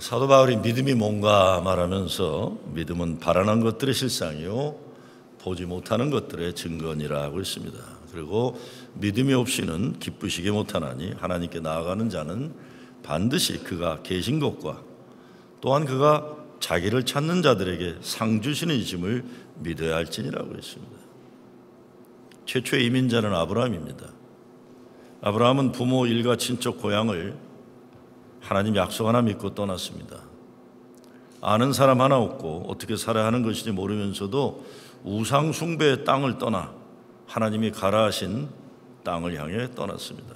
사도 바울이 믿음이 뭔가 말하면서 믿음은 바라는 것들의 실상이요 보지 못하는 것들의 증거니라고 했습니다. 그리고 믿음이 없이는 기쁘시게 못하나니 하나님께 나아가는 자는 반드시 그가 계신 것과 또한 그가 자기를 찾는 자들에게 상 주시는 이심을 믿어야 할지니라고 했습니다. 최초의 이민자는 아브라함입니다. 아브라함은 부모, 일가, 친척, 고향을 하나님 약속 하나 믿고 떠났습니다. 아는 사람 하나 없고 어떻게 살아야 하는 것인지 모르면서도 우상 숭배의 땅을 떠나 하나님이 가라 하신 땅을 향해 떠났습니다.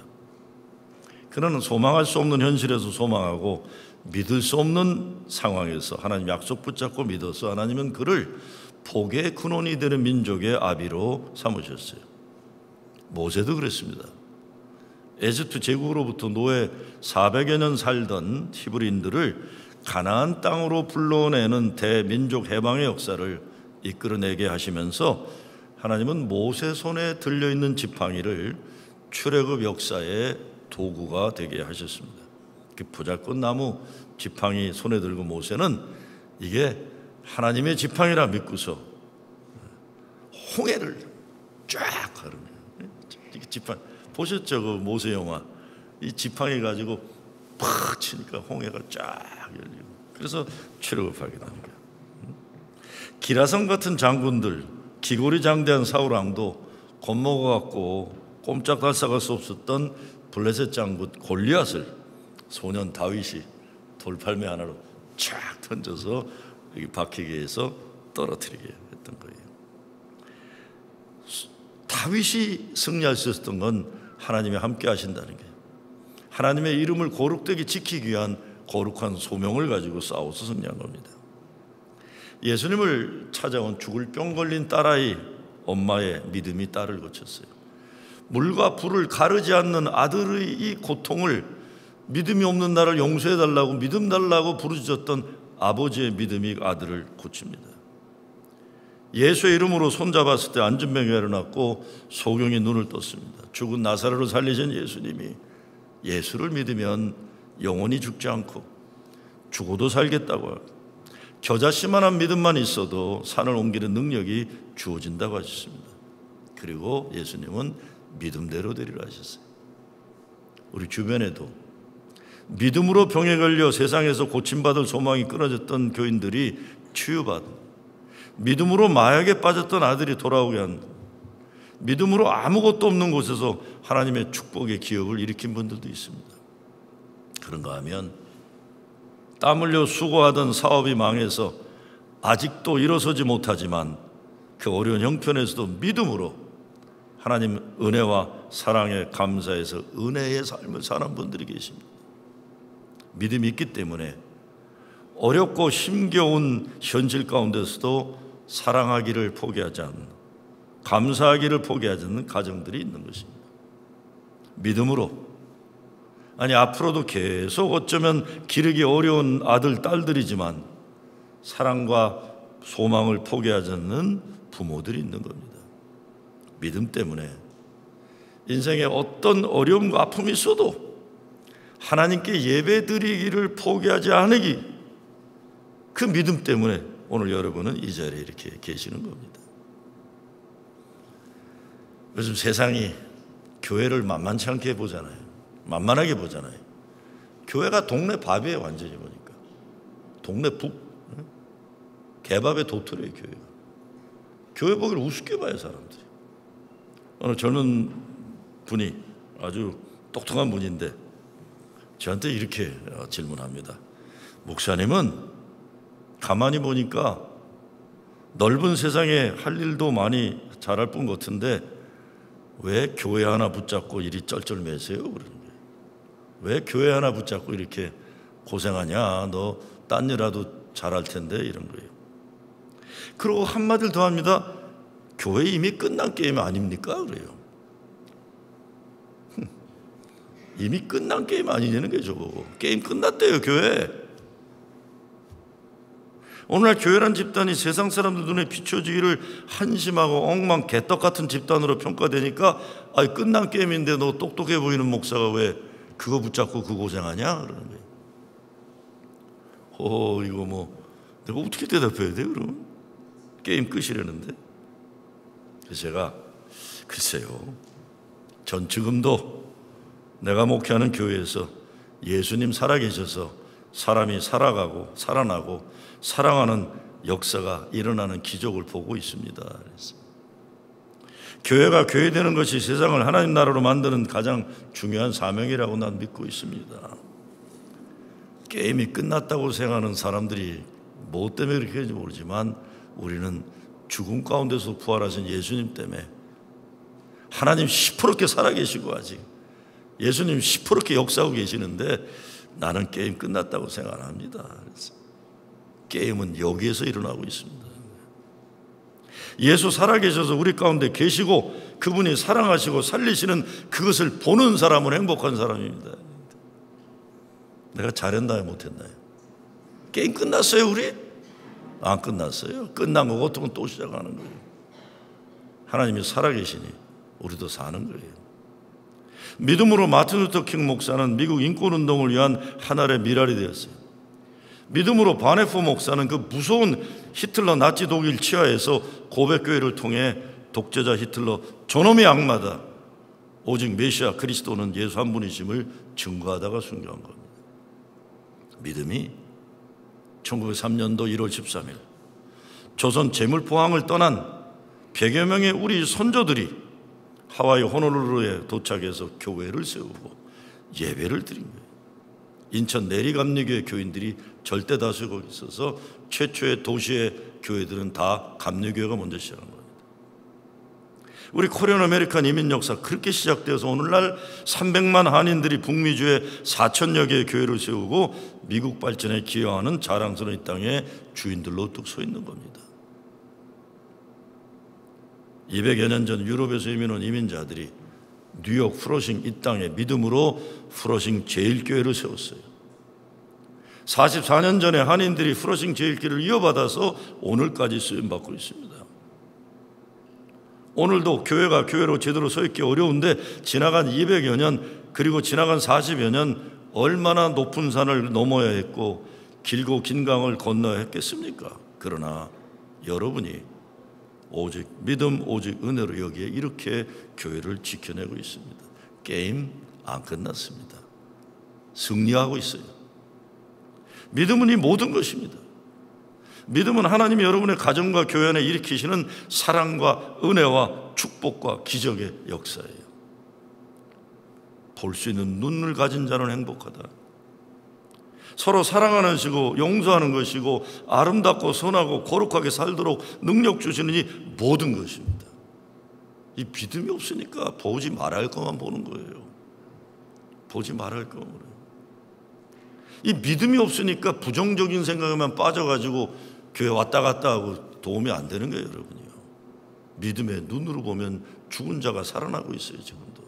그는 소망할 수 없는 현실에서 소망하고 믿을 수 없는 상황에서 하나님 약속 붙잡고 믿어서 하나님은 그를 복의 근원이 되는 민족의 아비로 삼으셨어요. 모세도 그랬습니다. 에집트 제국으로부터 노예 400여 년 살던 히브리인들을 가나안 땅으로 불러내는 대민족 해방의 역사를 이끌어내게 하시면서 하나님은 모세 손에 들려있는 지팡이를 출애굽 역사의 도구가 되게 하셨습니다. 그 보잘것나무 지팡이 손에 들고 모세는 이게 하나님의 지팡이라 믿고서 홍해를 쫙 가르며 지팡이 보셨죠? 그 모세 영화. 이 지팡이 가지고 팍 치니까 홍해가 쫙 열리고 그래서 출애굽하게 되는 거예요. 기라성 같은 장군들, 기골이 장대한 사울 왕도 겁먹어갖고 꼼짝달싹할 수 없었던 블레셋 장군 골리앗을 소년 다윗이 돌팔매 하나로 쫙 던져서 여기 박히게 해서 떨어뜨리게 했던 거예요. 다윗이 승리할 수 있었던 건 하나님이 함께 하신다는 게, 하나님의 이름을 거룩되게 지키기 위한 거룩한 소명을 가지고 싸워서 승리한 겁니다. 예수님을 찾아온 죽을 병 걸린 딸아이 엄마의 믿음이 딸을 거쳤어요. 물과 불을 가르지 않는 아들의 이 고통을 믿음이 없는 나를 용서해달라고 믿음 달라고 부르짖었던 아버지의 믿음이 아들을 고칩니다. 예수의 이름으로 손잡았을 때 안전병이 일어났고 소경이 눈을 떴습니다. 죽은 나사로를 살리신 예수님이 예수를 믿으면 영원히 죽지 않고 죽어도 살겠다고 하고 겨자씨만한 믿음만 있어도 산을 옮기는 능력이 주어진다고 하셨습니다. 그리고 예수님은 믿음대로 되리라 하셨어요. 우리 주변에도 믿음으로 병에 걸려 세상에서 고침받을 소망이 끊어졌던 교인들이 치유받은, 믿음으로 마약에 빠졌던 아들이 돌아오게 한, 믿음으로 아무것도 없는 곳에서 하나님의 축복의 기업을 일으킨 분들도 있습니다. 그런가 하면 땀 흘려 수고하던 사업이 망해서 아직도 일어서지 못하지만 그 어려운 형편에서도 믿음으로 하나님 은혜와 사랑에 감사해서 은혜의 삶을 사는 분들이 계십니다. 믿음이 있기 때문에 어렵고 힘겨운 현실 가운데서도 사랑하기를 포기하지 않는, 감사하기를 포기하지 않는 가정들이 있는 것입니다. 믿음으로, 아니 앞으로도 계속 어쩌면 기르기 어려운 아들, 딸들이지만 사랑과 소망을 포기하지 않는 부모들이 있는 겁니다. 믿음 때문에 인생에 어떤 어려움과 아픔이 있어도 하나님께 예배드리기를 포기하지 않으기, 그 믿음 때문에 오늘 여러분은 이 자리에 이렇게 계시는 겁니다. 요즘 세상이 교회를 만만치 않게 보잖아요. 만만하게 보잖아요. 교회가 동네 밥이에요. 완전히 보니까 동네 북, 개밥의 도토리예요. 교회가. 교회 보기를 우습게 봐요, 사람들이. 어느 젊은 분이 아주 똑똑한 분인데 저한테 이렇게 질문합니다. 목사님은 가만히 보니까 넓은 세상에 할 일도 많이 잘할 분 같은데 왜 교회 하나 붙잡고 일이 쩔쩔매세요? 그러는 거예요. 왜 교회 하나 붙잡고 이렇게 고생하냐? 너 딴 일라도 잘할 텐데, 이런 거예요. 그리고 한마디를 더 합니다. 교회 이미 끝난 게임 아닙니까? 그래요. 이미 끝난 게임 아니냐는 게 저거. 게임 끝났대요, 교회. 오늘날 교회란 집단이 세상 사람들 눈에 비춰지기를 한심하고 엉망 개떡 같은 집단으로 평가되니까 끝난 게임인데 너 똑똑해 보이는 목사가 왜 그거 붙잡고 그 고생하냐? 그러는 거예요. 이거 뭐 내가 어떻게 대답해야 돼 그러면? 게임 끝이라는데. 그래서 제가 글쎄요, 전 지금도 내가 목회하는 교회에서 예수님 살아계셔서 사람이 살아가고 살아나고 사랑하는 역사가 일어나는 기적을 보고 있습니다. 그래서 교회가 교회 되는 것이 세상을 하나님 나라로 만드는 가장 중요한 사명이라고 난 믿고 있습니다. 게임이 끝났다고 생각하는 사람들이 뭐 때문에 그렇게 하는지 모르지만 우리는 죽음 가운데서 부활하신 예수님 때문에, 하나님 시퍼렇게 살아계시고 아직 예수님 시퍼렇게 역사하고 계시는데 나는 게임 끝났다고 생각 안 합니다. 그래서 게임은 여기에서 일어나고 있습니다. 예수 살아계셔서 우리 가운데 계시고 그분이 사랑하시고 살리시는 그것을 보는 사람은 행복한 사람입니다. 내가 잘했나요 못했나요? 게임 끝났어요 우리? 안 끝났어요. 끝난 거 고통은 또 시작하는 거예요. 하나님이 살아계시니 우리도 사는 거예요. 믿음으로 마틴 루터 킹 목사는 미국 인권운동을 위한 하나의 미랄이 되었어요. 믿음으로 바네프 목사는 그 무서운 히틀러 나치 독일 치하에서 고백교회를 통해 독재자 히틀러 저놈의 악마다, 오직 메시아 그리스도는 예수 한 분이심을 증거하다가 순교한 겁니다. 믿음이 1903년도 1월 13일 조선 제물포항을 떠난 100여 명의 우리 선조들이 하와이 호놀룰루에 도착해서 교회를 세우고 예배를 드린 거예요. 인천 내리감리교회 교인들이 절대 다수에 거기 있어서 최초의 도시의 교회들은 다 감리교회가 먼저 시작한 겁니다. 우리 코리안 아메리칸 이민 역사 그렇게 시작되어서 오늘날 300만 한인들이 북미주에 4천여 개의 교회를 세우고 미국 발전에 기여하는 자랑스러운 이 땅의 주인들로 우뚝 서 있는 겁니다. 200여 년 전 유럽에서 이민 온 이민자들이 뉴욕 프로싱 이 땅에 믿음으로 프로싱 제일교회를 세웠어요. 44년 전에 한인들이 프로싱 제일교회를 이어받아서 오늘까지 쓰임받고 있습니다. 오늘도 교회가 교회로 제대로 서 있기 어려운데 지나간 200여 년 그리고 지나간 40여 년 얼마나 높은 산을 넘어야 했고 길고 긴 강을 건너야 했겠습니까? 그러나 여러분이 오직 믿음, 오직 은혜로 여기에 이렇게 교회를 지켜내고 있습니다. 게임 안 끝났습니다. 승리하고 있어요. 믿음은 이 모든 것입니다. 믿음은 하나님이 여러분의 가정과 교회 안에 일으키시는 사랑과 은혜와 축복과 기적의 역사예요. 볼 수 있는 눈을 가진 자는 행복하다. 서로 사랑하는 것이고 용서하는 것이고 아름답고 선하고 거룩하게 살도록 능력 주시는 이 모든 것입니다. 이 믿음이 없으니까 보지 말아야 할 것만 보는 거예요. 보지 말아야 할 것만 그래요. 이 믿음이 없으니까 부정적인 생각에만 빠져가지고 교회 왔다 갔다 하고 도움이 안 되는 거예요, 여러분이요. 믿음의 눈으로 보면 죽은 자가 살아나고 있어요, 지금도.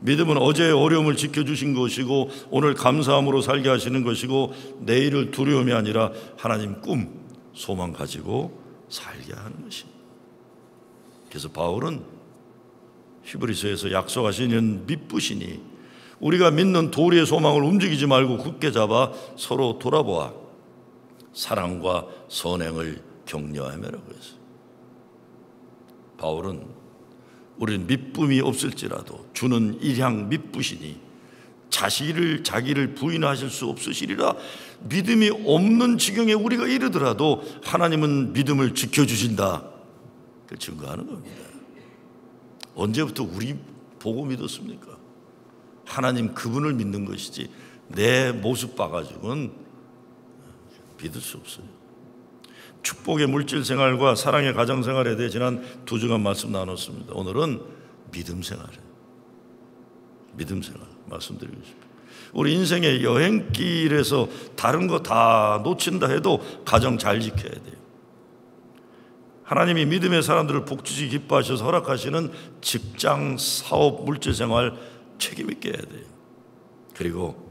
믿음은 어제의 어려움을 지켜주신 것이고 오늘 감사함으로 살게 하시는 것이고 내일을 두려움이 아니라 하나님 꿈, 소망 가지고 살게 하는 것입니다. 그래서 바울은 히브리서에서 약속하시는 믿으시니 우리가 믿는 도리의 소망을 움직이지 말고 굳게 잡아 서로 돌아보아 사랑과 선행을 격려하며라고 했어요. 바울은 우리는 믿음이 없을지라도 주는 일향 믿으시니 자기를 부인하실 수 없으시리라. 믿음이 없는 지경에 우리가 이르더라도 하나님은 믿음을 지켜주신다. 그 증거하는 겁니다. 언제부터 우리 보고 믿었습니까? 하나님 그분을 믿는 것이지 내 모습 봐가지고는 믿을 수 없어요. 축복의 물질 생활과 사랑의 가정 생활에 대해 지난 2주간 말씀 나눴습니다. 오늘은 믿음 생활이에요. 믿음 생활 말씀드리고 싶습니다. 우리 인생의 여행길에서 다른 거 다 놓친다 해도 가정 잘 지켜야 돼요. 하나님이 믿음의 사람들을 복주시 기뻐하셔서 허락하시는 직장, 사업, 물질 생활 책임 있게 해야 돼요. 그리고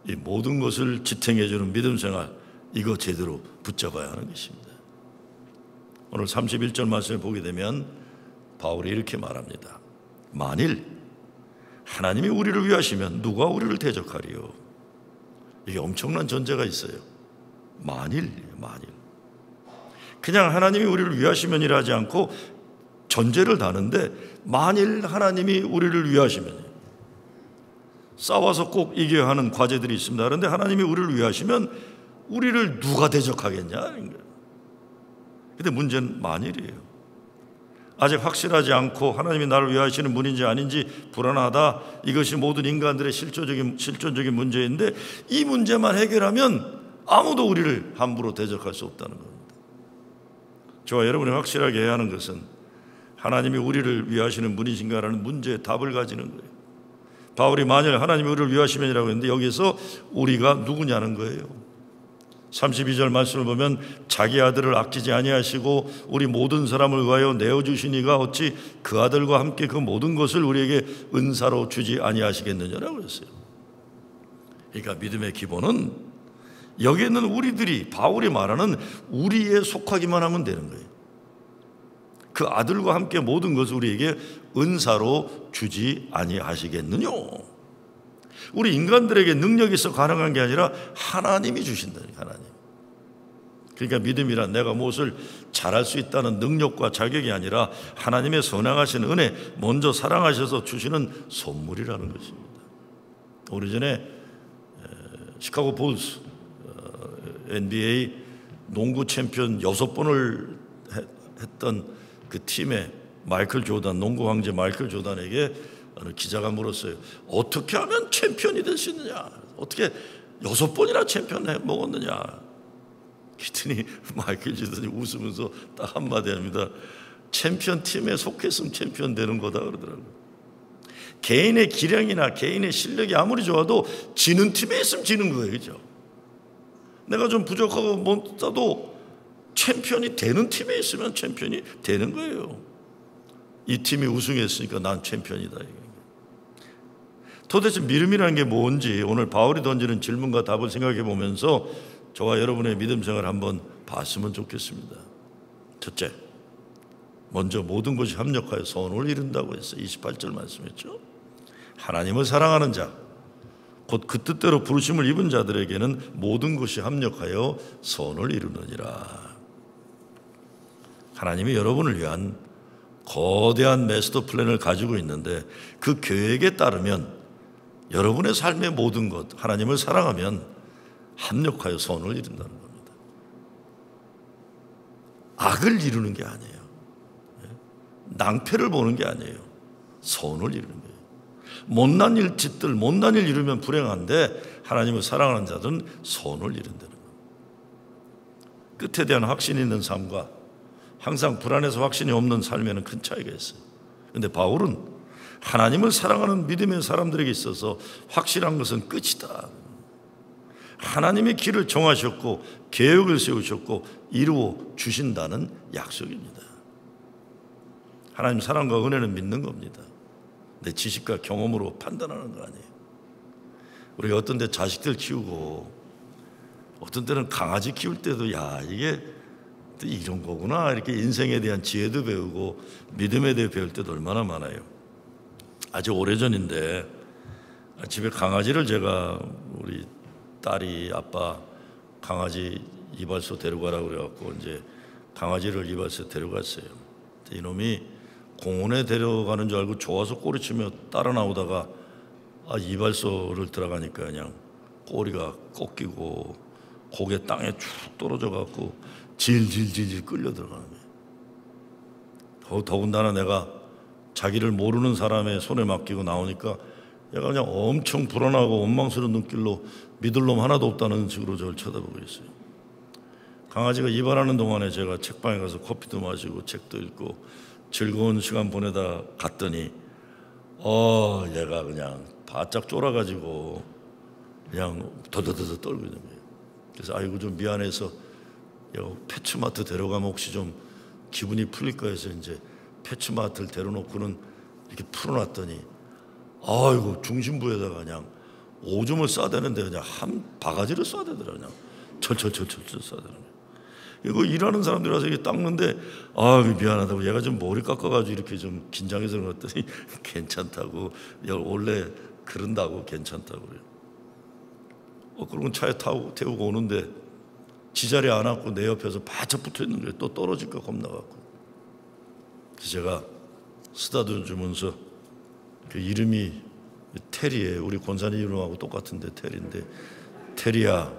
이 모든 것을 지탱해 주는 믿음 생활, 이거 제대로 붙잡아야 하는 것입니다. 오늘 31절 말씀을 보게 되면 바울이 이렇게 말합니다. 만일 하나님이 우리를 위하시면 누가 우리를 대적하리요? 이게 엄청난 전제가 있어요. 만일 그냥 하나님이 우리를 위하시면이라 하지 않고 전제를 다는데, 만일 하나님이 우리를 위하시면, 싸워서 꼭 이겨야 하는 과제들이 있습니다. 그런데 하나님이 우리를 위하시면 우리를 누가 대적하겠냐? 근데 문제는 만일이에요. 아직 확실하지 않고 하나님이 나를 위하시는 분인지 아닌지 불안하다. 이것이 모든 인간들의 실존적인 문제인데, 이 문제만 해결하면 아무도 우리를 함부로 대적할 수 없다는 겁니다. 저와 여러분이 확실하게 해야 하는 것은 하나님이 우리를 위하시는 분이신가라는 문제에 답을 가지는 거예요. 바울이 만일 하나님이 우리를 위하시면이라고 했는데, 여기서 우리가 누구냐는 거예요. 32절 말씀을 보면 자기 아들을 아끼지 아니하시고 우리 모든 사람을 위하여 내어주시니가 어찌 그 아들과 함께 그 모든 것을 우리에게 은사로 주지 아니하시겠느냐라고 했어요. 그러니까 믿음의 기본은 여기에 있는 우리들이, 바울이 말하는 우리에 속하기만 하면 되는 거예요. 그 아들과 함께 모든 것을 우리에게 은사로 주지 아니하시겠느냐. 우리 인간들에게 능력이 있어 가능한 게 아니라 하나님이 주신다니까. 하나님. 그러니까 믿음이란 내가 무엇을 잘할 수 있다는 능력과 자격이 아니라 하나님의 선행하신 은혜, 먼저 사랑하셔서 주시는 선물이라는 것입니다. 오래전에 시카고 불스 NBA 농구 챔피언 6번을 했던 그 팀의 마이클 조단, 농구 황제 마이클 조단에게 어느 기자가 물었어요. 어떻게 하면 챔피언이 될 수 있느냐? 어떻게 6번이나 챔피언 먹었느냐? 그랬더니 마이클 조단이 웃으면서 딱 한마디 합니다. 챔피언 팀에 속했으면 챔피언 되는 거다 그러더라고요. 개인의 기량이나 개인의 실력이 아무리 좋아도 지는 팀에 있으면 지는 거예요. 그죠? 내가 좀 부족하고 못해도 챔피언이 되는 팀에 있으면 챔피언이 되는 거예요. 이 팀이 우승했으니까 난 챔피언이다. 도대체 믿음이라는 게 뭔지 오늘 바울이 던지는 질문과 답을 생각해 보면서 저와 여러분의 믿음 생활을 한번 봤으면 좋겠습니다. 첫째, 먼저 모든 것이 합력하여 선을 이룬다고 했어요. 28절 말씀했죠. 하나님을 사랑하는 자, 곧 그 뜻대로 부르심을 입은 자들에게는 모든 것이 합력하여 선을 이루느니라. 하나님이 여러분을 위한 거대한 마스터 플랜을 가지고 있는데, 그 계획에 따르면 여러분의 삶의 모든 것, 하나님을 사랑하면 합력하여 선을 이룬다는 겁니다. 악을 이루는 게 아니에요. 낭패를 보는 게 아니에요. 선을 이루는 거예요. 못난 일 짓들, 못난 일 이루면 불행한데 하나님을 사랑하는 자들은 선을 이룬다는 겁니다. 끝에 대한 확신이 있는 삶과 항상 불안해서 확신이 없는 삶에는 큰 차이가 있어요. 그런데 바울은 하나님을 사랑하는 믿음의 사람들에게 있어서 확실한 것은 끝이다. 하나님의 길을 정하셨고 계획을 세우셨고 이루어 주신다는 약속입니다. 하나님 사랑과 은혜는 믿는 겁니다. 내 지식과 경험으로 판단하는 거 아니에요. 우리가 어떤 데 자식들 키우고 어떤 때는 강아지 키울 때도 야 이게 이런 거구나 이렇게 인생에 대한 지혜도 배우고 믿음에 대해 배울 때도 얼마나 많아요. 아주 오래전인데 집에 강아지를 제가 우리 딸이 아빠 강아지 이발소 데려가라고 그래갖고 이제 강아지를 이발소에 데려갔어요. 이놈이 공원에 데려가는 줄 알고 좋아서 꼬리치며 따라 나오다가 이발소를 들어가니까 그냥 꼬리가 꺾이고 고개 땅에 쭉 떨어져 갖고 질질질질 끌려 들어가는 거예요. 더군다나 내가 자기를 모르는 사람의 손에 맡기고 나오니까 얘가 그냥 엄청 불안하고 원망스러운 눈길로 믿을 놈 하나도 없다는 식으로 저를 쳐다보고 있어요. 강아지가 이발하는 동안에 제가 책방에 가서 커피도 마시고 책도 읽고 즐거운 시간 보내다 갔더니 얘가 그냥 바짝 쫄아가지고 그냥 더더더더 떨고 있는 거예요. 그래서 아이고 좀 미안해서 패츠마트 데려가면 혹시 좀 기분이 풀릴까 해서 이제 패츠마트를 데려놓고는 이렇게 풀어놨더니 아이고 중심부에다가 그냥 오줌을 싸대는데 그냥 한 바가지를 싸대더라. 그냥 철철철철 싸대는 거예요. 이거 일하는 사람들이 와서 이렇게 닦는데 미안하다고 얘가 좀 머리 깎아가지고 이렇게 좀 긴장해서 그랬더니 괜찮다고 원래 그런다고 괜찮다고 그래요. 그러면 차에 태우고 오는데 지자리에 안 앉고 내 옆에서 바짝 붙어 있는 거예요. 또 떨어질까 겁나갖고. 그래서 제가 쓰다듬어 주면서 그 이름이 테리예요. 우리 권사님 이름하고 똑같은데 테리인데, 테리야,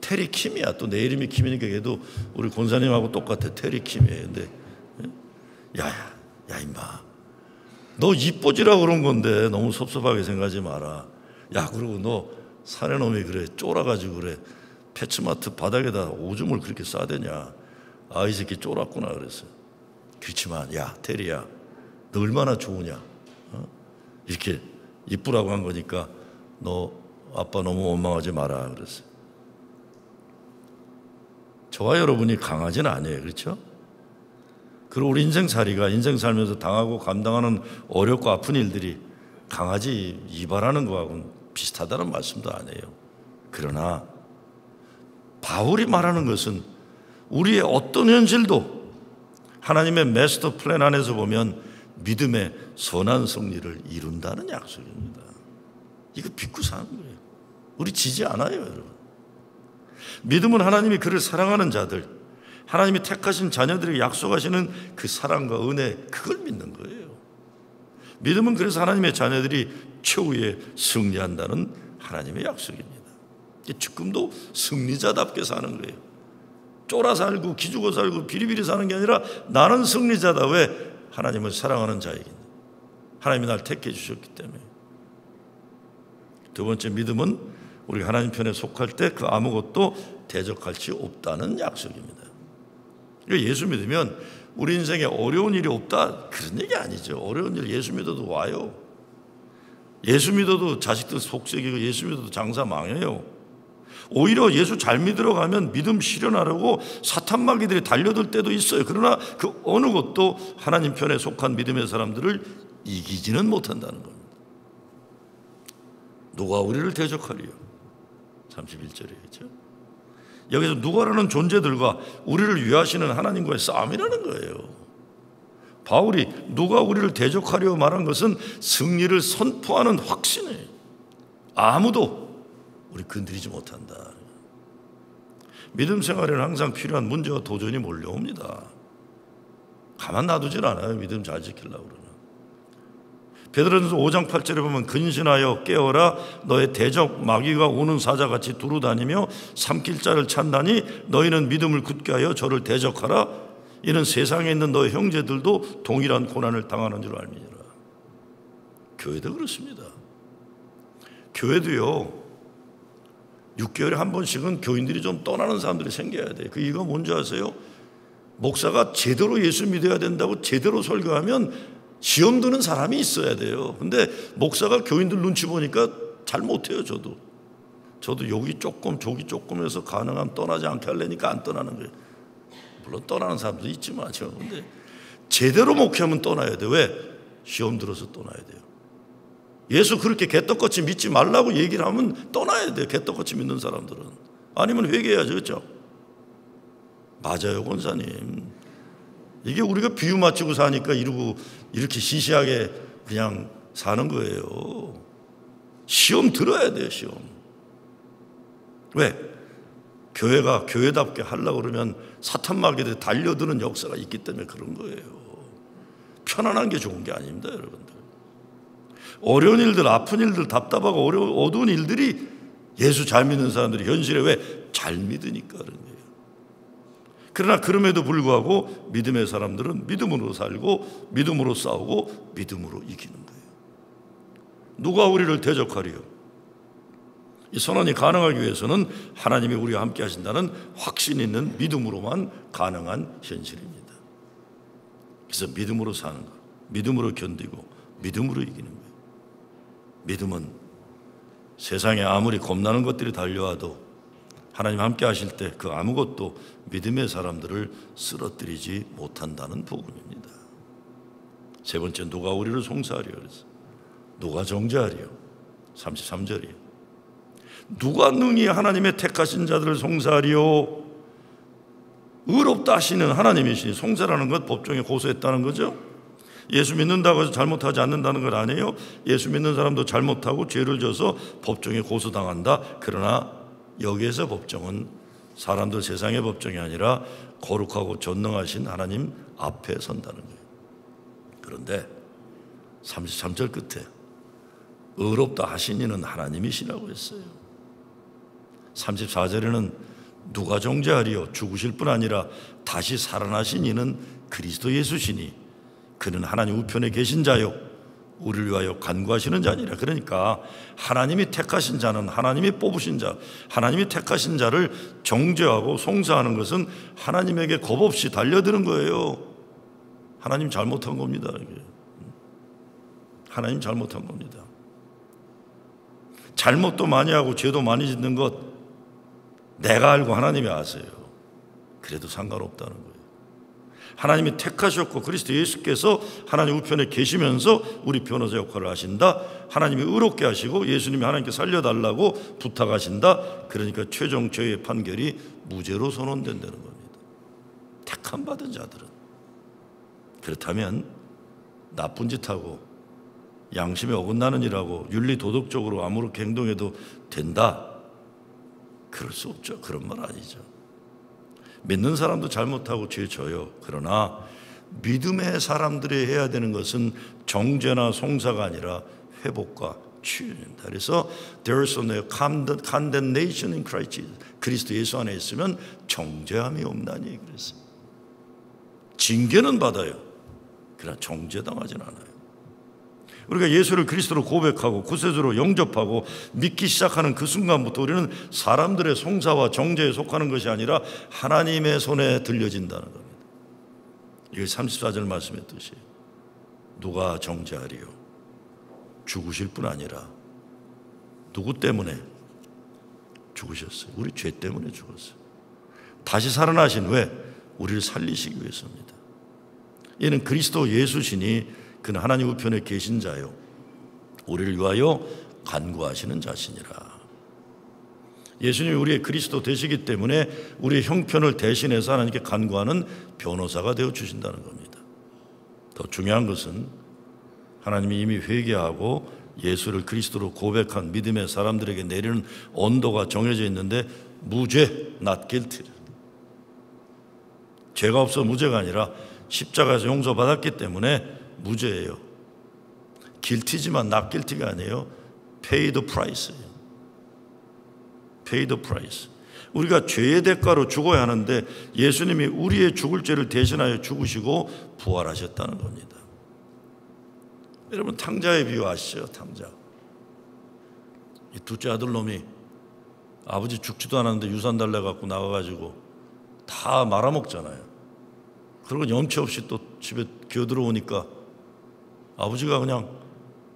테리 킴이야. 또 내 이름이 킴이니까 걔도 우리 권사님하고 똑같아. 테리 킴이에요. 근데 야 임마, 너 이뻐지라 그런 건데 너무 섭섭하게 생각하지 마라. 야, 그리고 너 사내 놈이 그래 쫄아가지고 그래 패치마트 바닥에다 오줌을 그렇게 싸대냐. 이 새끼 쫄았구나 그랬어요. 그렇지만 야 테리야, 너 얼마나 좋으냐. 이렇게 이쁘라고 한 거니까 너 아빠 너무 원망하지 마라 그랬어요. 저와 여러분이 강아지는 아니에요. 그렇죠? 그리고 우리 인생 살면서 당하고 감당하는 어렵고 아픈 일들이 강아지 이발하는 거하고는 비슷하다는 말씀도 안 해요. 그러나 바울이 말하는 것은 우리의 어떤 현실도 하나님의 마스터 플랜 안에서 보면 믿음의 선한 승리를 이룬다는 약속입니다. 이거 믿고 사는 거예요. 우리 지지 않아요, 여러분. 믿음은 하나님이 그를 사랑하는 자들, 하나님이 택하신 자녀들에게 약속하시는 그 사랑과 은혜, 그걸 믿는 거예요. 믿음은 그래서 하나님의 자녀들이 최후에 승리한다는 하나님의 약속입니다. 지금도 승리자답게 사는 거예요. 쫄아 살고 기죽어 살고 비리비리 사는 게 아니라 나는 승리자다. 왜? 하나님을 사랑하는 자이기 때문에. 하나님이 날 택해 주셨기 때문에. 두 번째, 믿음은 우리가 하나님 편에 속할 때 그 아무것도 대적할 수 없다는 약속입니다. 예수 믿으면 우리 인생에 어려운 일이 없다, 그런 얘기 아니죠. 어려운 일 예수 믿어도 와요. 예수 믿어도 자식들 속썩이고 예수 믿어도 장사 망해요. 오히려 예수 잘 믿으러 가면 믿음 실현하려고 사탄 마귀들이 달려들 때도 있어요. 그러나 그 어느 것도 하나님 편에 속한 믿음의 사람들을 이기지는 못한다는 겁니다. 누가 우리를 대적하리요? 31절이겠죠. 여기서 누가라는 존재들과 우리를 위하시는 하나님과의 싸움이라는 거예요. 바울이 누가 우리를 대적하려 말한 것은 승리를 선포하는 확신이에요. 아무도 우리 건드리지 못한다. 믿음 생활에는 항상 필요한 문제와 도전이 몰려옵니다. 가만 놔두질 않아요. 믿음 잘 지키려고 그러면. 베드로전서 5장 8절에 보면 근신하여 깨어라, 너의 대적 마귀가 오는 사자같이 두루다니며 삼킬 자를 찾나니 너희는 믿음을 굳게 하여 저를 대적하라. 이는 세상에 있는 너의 형제들도 동일한 고난을 당하는 줄 알미니라. 교회도 그렇습니다. 교회도요, 6개월에 한 번씩은 교인들이 좀 떠나는 사람들이 생겨야 돼요. 그 이유가 뭔지 아세요? 목사가 제대로 예수 믿어야 된다고 제대로 설교하면 시험 드는 사람이 있어야 돼요. 근데 목사가 교인들 눈치 보니까 잘 못해요. 저도 여기 조금 저기 조금 해서 가능하면 떠나지 않게 하려니까 안 떠나는 거예요. 물론 떠나는 사람도 있지만 근데 제대로 목회하면 떠나야 돼요. 왜? 시험 들어서 떠나야 돼요. 예수 그렇게 개떡같이 믿지 말라고 얘기를 하면 떠나야 돼요. 개떡같이 믿는 사람들은. 아니면 회개해야죠. 그렇죠? 맞아요, 권사님. 이게 우리가 비유 맞추고 사니까 이렇게 시시하게 그냥 사는 거예요. 시험 들어야 돼요. 시험. 왜? 교회가 교회답게 하려고 그러면 사탄 마귀들이 달려드는 역사가 있기 때문에 그런 거예요. 편안한 게 좋은 게 아닙니다, 여러분들. 어려운 일들, 아픈 일들, 답답하고 어두운 일들이 예수 잘 믿는 사람들이 현실에 왜? 잘 믿으니까 그런 거예요. 그러나 그럼에도 불구하고 믿음의 사람들은 믿음으로 살고 믿음으로 싸우고 믿음으로 이기는 거예요. 누가 우리를 대적하리요? 이 선언이 가능하기 위해서는 하나님이 우리와 함께 하신다는 확신 있는 믿음으로만 가능한 현실입니다. 그래서 믿음으로 사는 것, 믿음으로 견디고 믿음으로 이기는 거예요. 믿음은 세상에 아무리 겁나는 것들이 달려와도 하나님 함께 하실 때 그 아무것도 믿음의 사람들을 쓰러뜨리지 못한다는 복음입니다. 세 번째, 누가 우리를 송사하리요? 그래서 누가 정죄하리요? 33절이요. 누가 능히 하나님의 택하신 자들을 송사하리요? 의롭다 하시는 하나님이시니, 송사라는 것 법정에 고소했다는 거죠. 예수 믿는다고 해서 잘못하지 않는다는 건 아니에요. 예수 믿는 사람도 잘못하고 죄를 져서 법정에 고소당한다. 그러나 여기에서 법정은 사람들 세상의 법정이 아니라 거룩하고 전능하신 하나님 앞에 선다는 거예요. 그런데 33절 끝에 의롭다 하신 이는 하나님이시라고 했어요. 34절에는 누가 정죄하리요? 죽으실 뿐 아니라 다시 살아나신 이는 그리스도 예수시니 그는 하나님 우편에 계신 자요 우리를 위하여 간구하시는 자니라. 그러니까 하나님이 택하신 자는, 하나님이 뽑으신 자, 하나님이 택하신 자를 정죄하고 송사하는 것은 하나님에게 겁없이 달려드는 거예요. 하나님 잘못한 겁니다. 이게. 하나님 잘못한 겁니다. 잘못도 많이 하고 죄도 많이 짓는 것 내가 알고 하나님이 아세요. 그래도 상관없다는 거예요. 하나님이 택하셨고 그리스도 예수께서 하나님 우편에 계시면서 우리 변호사 역할을 하신다. 하나님이 의롭게 하시고 예수님이 하나님께 살려달라고 부탁하신다. 그러니까 최종 죄의 판결이 무죄로 선언된다는 겁니다. 택함 받은 자들은. 그렇다면 나쁜 짓하고 양심에 어긋나는 일하고 윤리 도덕적으로 아무렇게 행동해도 된다? 그럴 수 없죠. 그런 말 아니죠. 믿는 사람도 잘못하고 죄 져요. 그러나 믿음의 사람들이 해야 되는 것은 정죄나 송사가 아니라 회복과 치유입니다. 그래서 there is no condemnation in Christ Jesus. 그리스도 예수 안에 있으면 정죄함이 없나니. 그래서 징계는 받아요. 그러나 정죄당하지는 않아요. 우리가 예수를 그리스도로 고백하고 구세주로 영접하고 믿기 시작하는 그 순간부터 우리는 사람들의 송사와 정죄에 속하는 것이 아니라 하나님의 손에 들려진다는 겁니다. 이게 34절 말씀의 뜻이에요. 누가 정죄하리요? 죽으실 뿐 아니라 누구 때문에 죽으셨어요? 우리 죄 때문에 죽었어요. 다시 살아나신 왜? 우리를 살리시기 위해서입니다. 이는 그리스도 예수시니 그는 하나님 우편에 계신 자요 우리를 위하여 간구하시는 자시니라. 예수님이 우리의 그리스도 되시기 때문에 우리의 형편을 대신해서 하나님께 간구하는 변호사가 되어 주신다는 겁니다. 더 중요한 것은 하나님이 이미 회개하고 예수를 그리스도로 고백한 믿음의 사람들에게 내리는 언도가 정해져 있는데 무죄, not guilty. 죄가 없어 무죄가 아니라 십자가에서 용서받았기 때문에 무죄예요. guilty지만 not guilty가 아니에요. pay the price예요. pay the price. 우리가 죄의 대가로 죽어야 하는데 예수님이 우리의 죽을 죄를 대신하여 죽으시고 부활하셨다는 겁니다. 여러분 탕자의 비유 아시죠? 탕자. 이 둘째 아들 놈이 아버지 죽지도 않았는데 유산 달래 갖고 나가가지고 다 말아먹잖아요. 그리고 염치 없이 또 집에 기어들어오니까 아버지가 그냥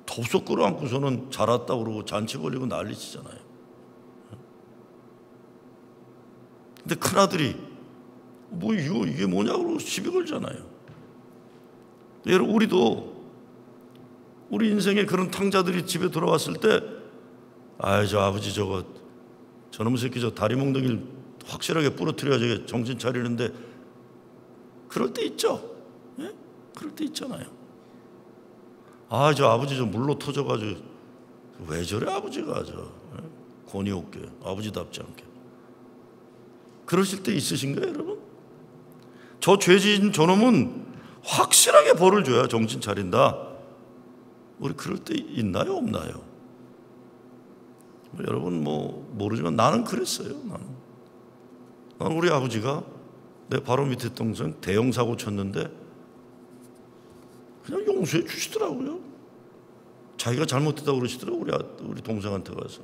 덥석 끌어안고서는 잘 왔다 그러고 잔치 벌리고 난리치잖아요. 근데 큰아들이 뭐 이게 뭐냐고 시비 걸잖아요. 여러분 우리 인생에 그런 탕자들이 집에 돌아왔을 때 저 아버지 저놈 새끼 다리 몽둥이를 확실하게 부러뜨려야 정신 차리는데 그럴 때 있죠. 예? 그럴 때 있잖아요. 저 아버지 물로 터져가지고 왜 저래 아버지가 권위 없게 아버지답지 않게 그러실 때 있으신가요 여러분? 저 죄진 저놈은 확실하게 벌을 줘야 정신 차린다. 우리 그럴 때 있나요 없나요? 여러분 모르지만 나는 그랬어요. 나는 우리 아버지가 내 바로 밑에 동생 대형 사고 쳤는데 그냥 용서해 주시더라고요. 자기가 잘못했다고 그러시더라고요. 우리 동생한테 가서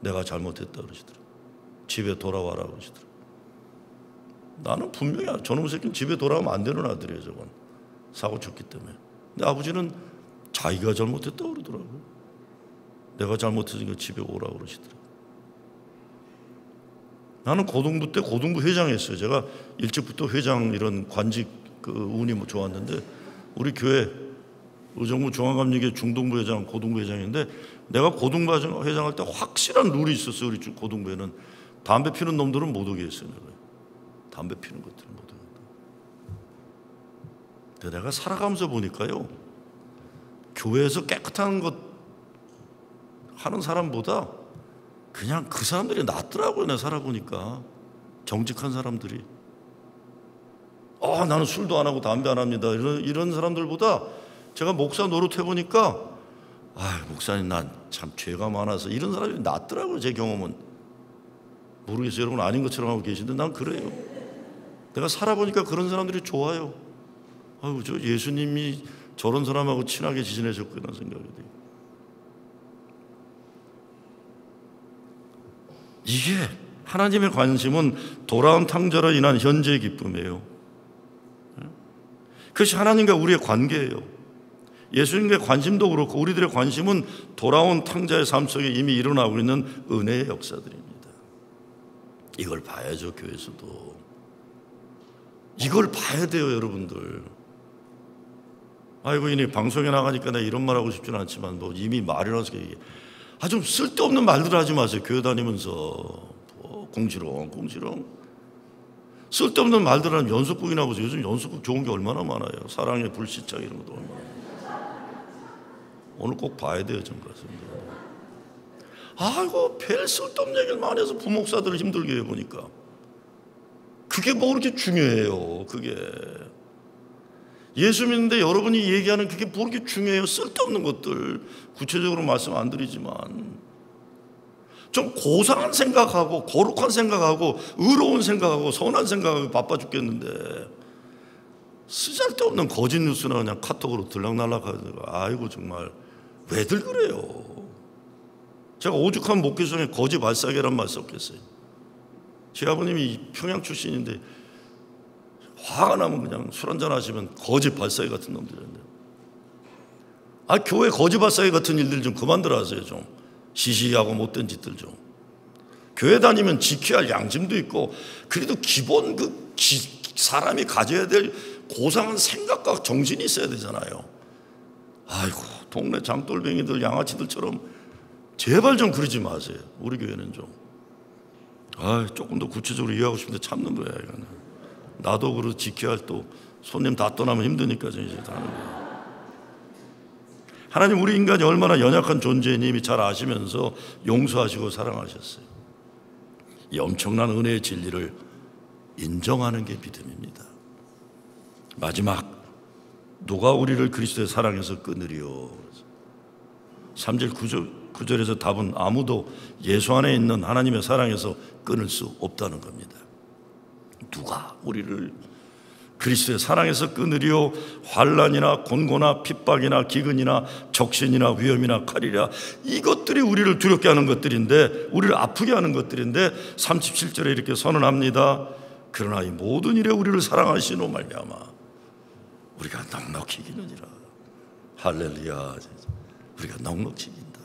내가 잘못했다고 그러시더라고요. 집에 돌아와라 그러시더라고요. 나는 분명히 저놈 새끼는 집에 돌아오면 안 되는 아들이에요. 저건 사고 쳤기 때문에. 근데 아버지는 자기가 잘못했다고 그러더라고요. 내가 잘못했으니까 집에 오라고 그러시더라고요. 나는 고등부 때 고등부 회장했어요. 제가 일찍부터 회장 이런 관직 운이 좋았는데 우리 교회 의정부 중앙감리교 중동부 회장, 고등부 회장인데 내가 고등부 회장할 때 확실한 룰이 있었어요. 우리 고등부에는 담배 피는 놈들은 못 오게 했어요. 내가. 담배 피는 것들은 못 오게. 근데 내가 살아가면서 보니까요, 교회에서 깨끗한 것 하는 사람보다 그냥 그 사람들이 낫더라고요. 내가 살아보니까. 정직한 사람들이. 나는 술도 안 하고 담배 안 합니다. 이런 사람들보다 제가 목사 노릇해보니까 목사님 난 참 죄가 많아서 이런 사람이 낫더라고요. 제 경험은. 모르겠어요. 여러분 아닌 것처럼 하고 계신데 난 그래요. 내가 살아보니까 그런 사람들이 좋아요. 저 예수님이 저런 사람하고 친하게 지내셨구나 생각이 돼요. 이게 하나님의 관심은 돌아온 탕자로 인한 현재의 기쁨이에요. 그것이 하나님과 우리의 관계예요. 예수님의 관심도 그렇고 우리들의 관심은 돌아온 탕자의 삶 속에 이미 일어나고 있는 은혜의 역사들입니다. 이걸 봐야죠. 교회에서도 이걸 봐야 돼요. 여러분들. 이니 방송에 나가니까 내가 이런 말 하고 싶지는 않지만 이미 말이라서 얘기해. 좀 쓸데없는 말들 하지 마세요. 교회 다니면서 공시렁 쓸데없는 말들 하면 연속극이나 보세요. 요즘 연속극 좋은 게 얼마나 많아요. 사랑의 불시착 이런 것도 얼마나 많아요. 오늘 꼭 봐야 돼요. 좀 그렇습니다. 별 쓸데없는 얘기를 많이 해서 부목사들을 힘들게 해보니까 그게 뭐 그렇게 중요해요. 그게 예수 믿는데 여러분이 얘기하는 그게 뭐 그렇게 중요해요. 쓸데없는 것들 구체적으로 말씀 안 드리지만 좀 고상한 생각하고 거룩한 생각하고 의로운 생각하고 선한 생각하고 바빠 죽겠는데 쓰잘데없는 거짓 뉴스나 그냥 카톡으로 들락날락하다가 정말 왜들 그래요. 제가 오죽한 목회 중에 거짓 발사계란 말 썼겠어요. 제 아버님이 평양 출신인데 화가 나면 그냥 술 한잔 하시면 거짓 발사계 같은 놈들인데 교회 거짓 발사계 같은 일들 좀 그만들 하세요. 좀 시시하고 못된 짓들 좀. 교회 다니면 지켜야 할 양심도 있고 그래도 기본 사람이 가져야 될 고상한 생각과 정신이 있어야 되잖아요. 동네 장돌뱅이들 양아치들처럼 제발 좀 그러지 마세요. 우리 교회는 좀 조금 더 구체적으로 이해하고 싶은데 참는 거야. 이거는. 나도 그래도 지켜야 할 또 손님 다 떠나면 힘드니까 이제 다 하는 거야. 하나님 우리 인간이 얼마나 연약한 존재인지 이미 잘 아시면서 용서하시고 사랑하셨어요. 이 엄청난 은혜의 진리를 인정하는 게 믿음입니다. 마지막 누가 우리를 그리스도의 사랑에서 끊으리요. 3절 9절에서 답은 아무도 예수 안에 있는 하나님의 사랑에서 끊을 수 없다는 겁니다. 누가 우리를 그리스도의 사랑에서 끊으리요. 환난이나 곤고나 핍박이나 기근이나 적신이나 위험이나 칼이라 이것들이 우리를 두렵게 하는 것들인데 우리를 아프게 하는 것들인데 37절에 이렇게 선언합니다. 그러나 이 모든 일에 우리를 사랑하시노 말미암아 우리가 넉넉히 이기느니라. 할렐루야. 우리가 넉넉히 이긴다.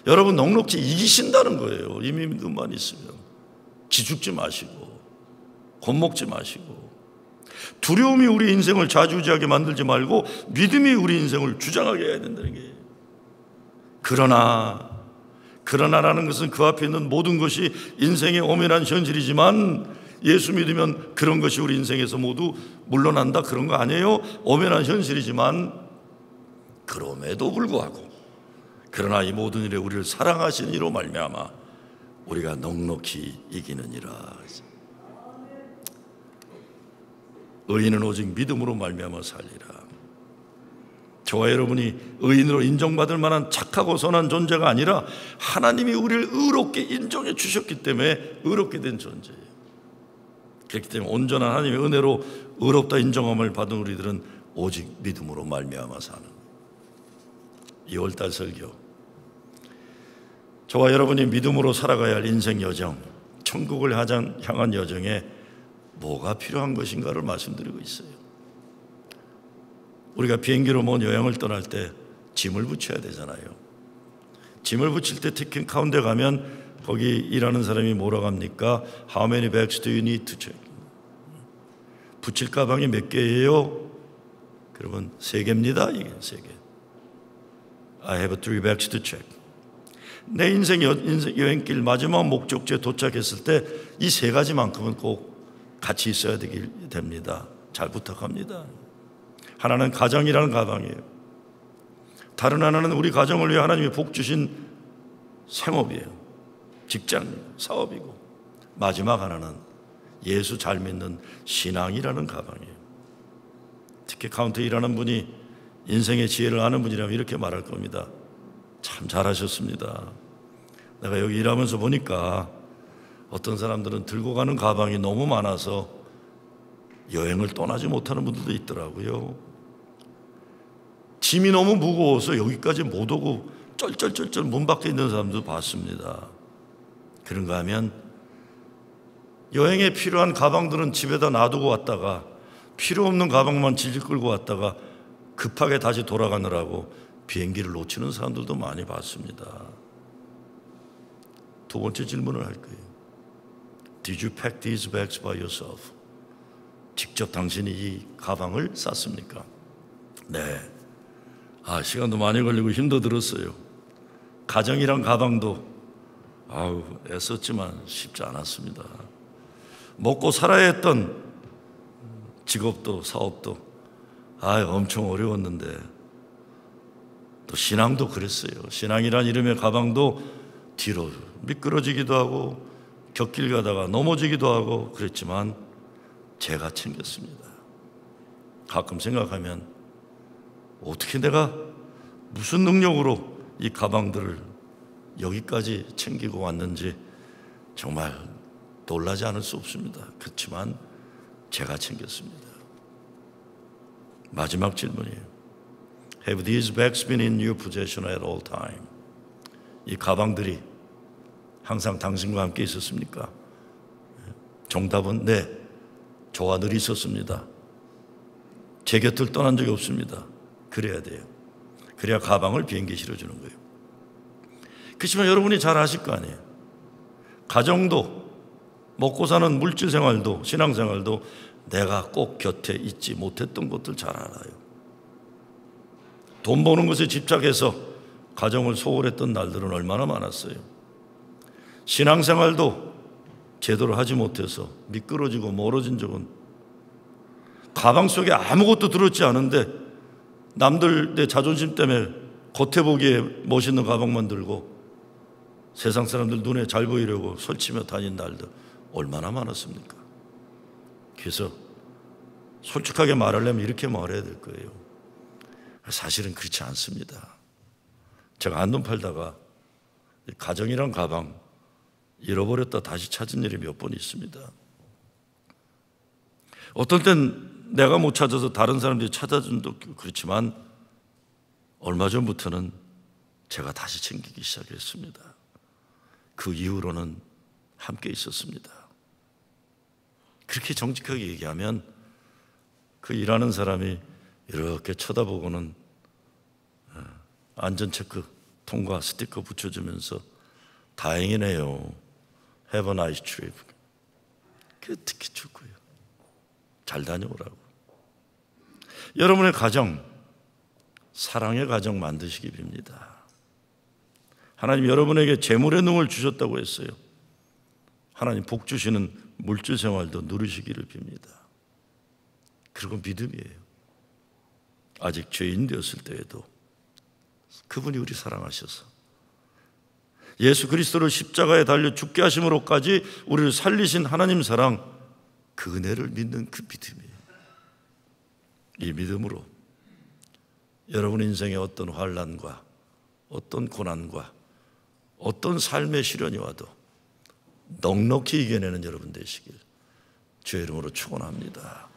여러분 넉넉히 이기신다는 거예요. 이미 믿음만 있으면. 기죽지 마시고 겁먹지 마시고 두려움이 우리 인생을 좌지우지하게 만들지 말고 믿음이 우리 인생을 주장하게 해야 된다는 게. 그러나라는 것은 그 앞에 있는 모든 것이 인생의 엄연한 현실이지만 예수 믿으면 그런 것이 우리 인생에서 모두 물러난다 그런 거 아니에요. 엄연한 현실이지만 그럼에도 불구하고 그러나 이 모든 일에 우리를 사랑하신 이로 말미암아 우리가 넉넉히 이기느니라. 의인은 오직 믿음으로 말미암아 살리라. 저와 여러분이 의인으로 인정받을 만한 착하고 선한 존재가 아니라 하나님이 우리를 의롭게 인정해 주셨기 때문에 의롭게 된 존재예요. 그렇기 때문에 온전한 하나님의 은혜로 의롭다 인정함을 받은 우리들은 오직 믿음으로 말미암아 사는 2월달 설교. 저와 여러분이 믿음으로 살아가야 할 인생 여정, 천국을 향한 여정에 뭐가 필요한 것인가를 말씀드리고 있어요. 우리가 비행기로 먼 여행을 떠날 때 짐을 붙여야 되잖아요. 짐을 붙일 때 티켓 카운터에 가면 거기 일하는 사람이 뭐라고 합니까? How many bags do you need to check? 붙일 가방이 몇 개예요? 그러면 3개입니다. 이게 3개. I have 3 bags to check. 내 인생 여행길 마지막 목적지에 도착했을 때 이 3가지만큼은 꼭 같이 있어야 됩니다. 잘 부탁합니다. 하나는 가정이라는 가방이에요. 다른 하나는 우리 가정을 위해 하나님이 복 주신 생업이에요. 직장, 사업이고, 마지막 하나는 예수 잘 믿는 신앙이라는 가방이에요. 특히 카운터 일하는 분이 인생의 지혜를 아는 분이라면 이렇게 말할 겁니다. 참 잘하셨습니다. 내가 여기 일하면서 보니까 어떤 사람들은 들고 가는 가방이 너무 많아서 여행을 떠나지 못하는 분들도 있더라고요. 짐이 너무 무거워서 여기까지 못 오고 쩔쩔쩔쩔 문 밖에 있는 사람도 봤습니다. 그런가 하면 여행에 필요한 가방들은 집에다 놔두고 왔다가 필요 없는 가방만 질질 끌고 왔다가 급하게 다시 돌아가느라고 비행기를 놓치는 사람들도 많이 봤습니다. 두 번째 질문을 할 거예요. Did you pack these bags by yourself? 직접 당신이 이 가방을 쌌습니까? 네. 시간도 많이 걸리고 힘도 들었어요. 가정이란 가방도 애썼지만 쉽지 않았습니다. 먹고 살아야 했던 직업도 사업도 엄청 어려웠는데, 또 신앙도 그랬어요. 신앙이란 이름의 가방도 뒤로 미끄러지기도 하고 곁길 가다가 넘어지기도 하고 그랬지만 제가 챙겼습니다. 가끔 생각하면 어떻게 내가 무슨 능력으로 이 가방들을 여기까지 챙기고 왔는지 정말 놀라지 않을 수 없습니다. 그렇지만 제가 챙겼습니다. 마지막 질문이에요. Have these bags been in your possession at all time? 이 가방들이 항상 당신과 함께 있었습니까? 정답은 네, 저와 늘 있었습니다. 제 곁을 떠난 적이 없습니다. 그래야 돼요. 그래야 가방을 비행기에 실어주는 거예요. 그렇지만 여러분이 잘 아실 거 아니에요. 가정도, 먹고 사는 물질 생활도, 신앙 생활도 내가 꼭 곁에 있지 못했던 것들 잘 알아요. 돈 버는 것에 집착해서 가정을 소홀했던 날들은 얼마나 많았어요. 신앙 생활도 제대로 하지 못해서 미끄러지고 멀어진 적은, 가방 속에 아무것도 들었지 않은데 남들 내 자존심 때문에 겉에 보기에 멋있는 가방만 들고 세상 사람들 눈에 잘 보이려고 설치며 다닌 날들 얼마나 많았습니까? 그래서 솔직하게 말하려면 이렇게 말해야 될 거예요. 사실은 그렇지 않습니다. 제가 안돈 팔다가 가정이란 가방 잃어버렸다 다시 찾은 일이 몇 번 있습니다. 어떤 땐 내가 못 찾아서 다른 사람들이 찾아준 것도 그렇지만 얼마 전부터는 제가 다시 챙기기 시작했습니다. 그 이후로는 함께 있었습니다. 그렇게 정직하게 얘기하면 그 일하는 사람이 이렇게 쳐다보고는 안전체크 통과 스티커 붙여주면서 다행이네요. Have a nice trip. 그게 특히 좋고요. 잘 다녀오라고. 여러분의 가정, 사랑의 가정 만드시기 빕니다. 하나님 여러분에게 재물의 능을 주셨다고 했어요. 하나님 복 주시는 물질 생활도 누리시기를 빕니다. 그리고 믿음이에요. 아직 죄인 되었을 때에도 그분이 우리 사랑하셔서 예수 그리스도를 십자가에 달려 죽게 하심으로까지 우리를 살리신 하나님 사랑, 그 은혜를 믿는 그 믿음이에요. 이 믿음으로 여러분 인생의 어떤 환난과 어떤 고난과 어떤 삶의 시련이 와도 넉넉히 이겨내는 여러분 되시길 주의 이름으로 축원합니다.